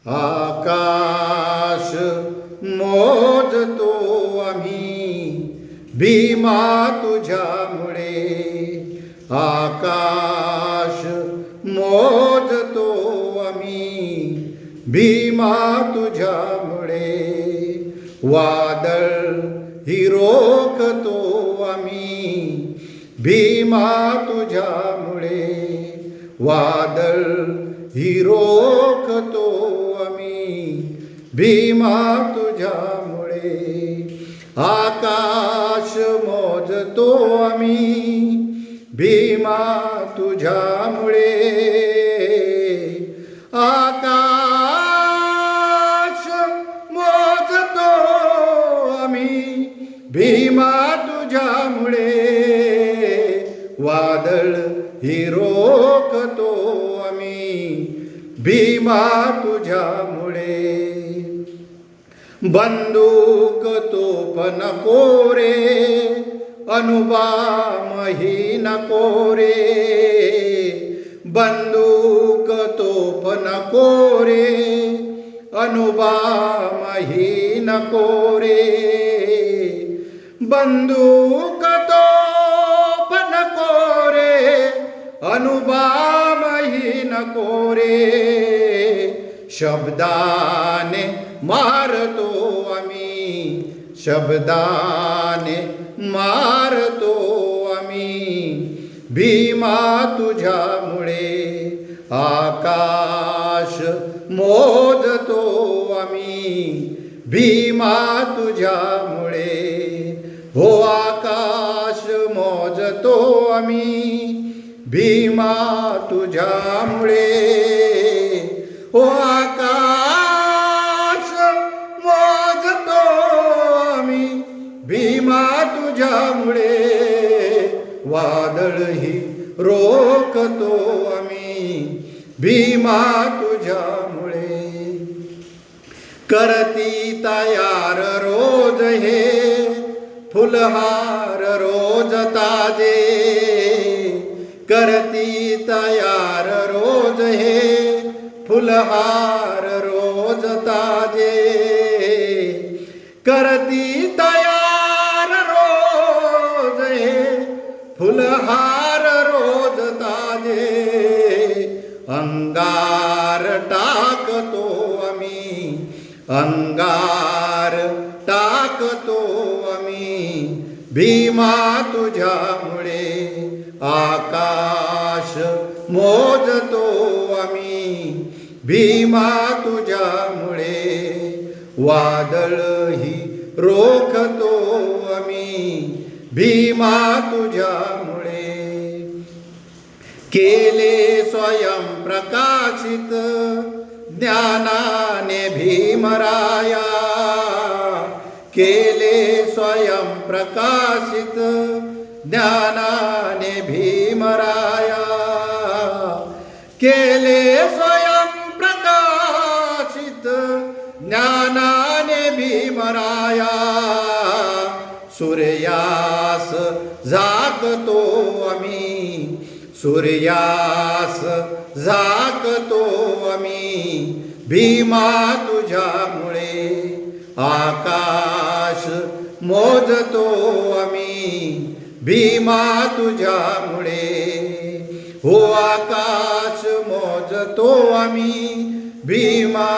आकाश मोजतो आम्ही भीमा तुझ्यामुळे. आकाश मोजतो आम्ही भीमा तुझ्यामुळे. वादळ ही रोखतो आम्ही भीमा तुझ्यामुळे. वादळ ही रोखतो आम्ही भीमा तुझ्यामुळे. आकाश मोजतो आम्ही भीमा तुझ्यामुळे. आकाश मोजतो आम्ही भीमा तुझ्यामुळे. वादळ ही रोखतो आम्ही भीमा तुझ्यामुळे. बंदूक तोफ नको रे अणुबॉम्बही नको रे. बंदूक तोफ नको रे अणुबॉम्बही नको रे. बंदूक तोफ नको रे अणुबॉम्बही नको रे. शब्दाने मारतो आम्ही शब्दाने मारतो आम्ही भीमा तुझ्यामुळे. आकाश मोजतो आम्ही भीमा तुझ्यामुळे. हो आकाश मोजतो आम्ही भीमा तुझ्यामुळे. हो आकाश मोजतो आम्ही भीमा तुझ्यामुळे. वादळही रोखतो आम्ही भीमा तुझ्यामुळे. करती तयार रोज हे फुलहार रोज ताजे. करती तयार रोज हे फुलहार रोज ताजे. करती तयार रोज हे फुलहार रोज ताजे. अंगार टाकतो आम्ही अंगार टाकतो आम्ही भीमा तुझ्यामुळे. आकाश मोजतो आम्ही भीमा तुझ्यामुळे. वादळही रोखतो आम्ही भीमा तुझ्यामुळे. केले स्वयं प्रकाशित ज्ञानाने भीमराया. केले स्वयं प्रकाशित ज्ञानाने भीमराया. केले स्वयं प्रकाशित ज्ञानाने भीमराया. सूर्यास झाकतो आम्ही सूर्यास झाकतो आम्ही भीमा तुझ्यामुळे. आकाश मोजतो आम्ही भीमा तुझ्यामुळे. हो आकाश मोजतो आम्ही भीमा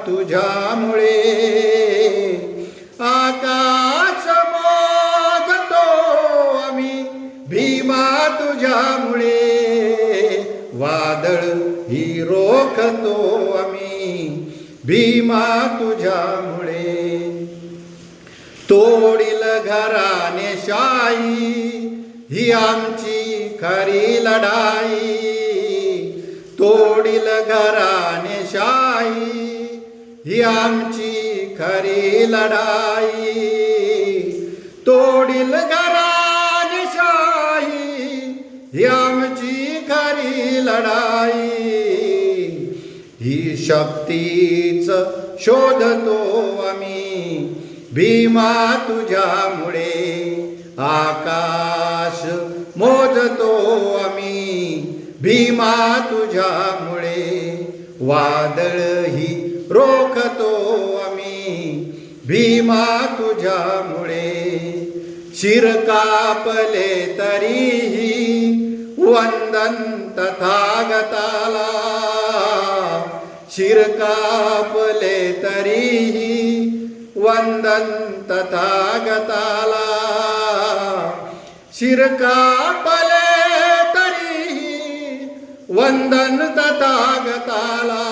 तुझ्यामुळे. आकाश मोजतो आम्ही भीमा तुझ्यामुळे. वादळ ही रोखतो आम्ही भीमा तुझ्यामुळे. तोडील घराने शाही ही आमची खरी लढाई. तोडील घराने शाही ही आमची खरी लढाई. तोडील घराने शाही ही आमची खरी लढाई. ही शक्तीच शोधतो आम्ही भीमा तुझ्यामुळे. आकाश मोजतो आम्ही भीमा तुझ्यामुळे. वादळ ही रोखतो आम्ही भीमा तुझ्यामुळे. शिर कापले तरीही वंदन तथागताला. शिर कापले तरीही वंदन तथागताला. शिर कापले तरीही वंदन तथागताला.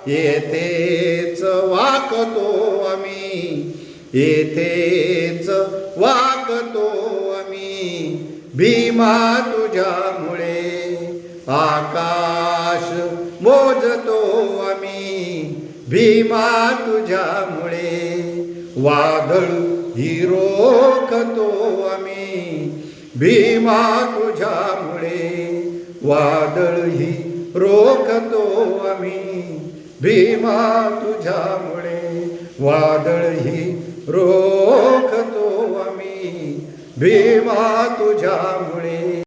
येथेच वाकतो आम्ही, येथेच वाकतो आम्ही भीमा तुझ्यामुळे. आकाश मोजतो आम्ही भीमा तुझ्यामुळे. वादळ ही रोखतो आम्ही भीमा तुझ्यामुळे. वादळ ही रोखतो आम्ही भीमा तुझ्यामुळे. वादळ ही रोखतो आम्ही भीमा तुझ्यामुळे.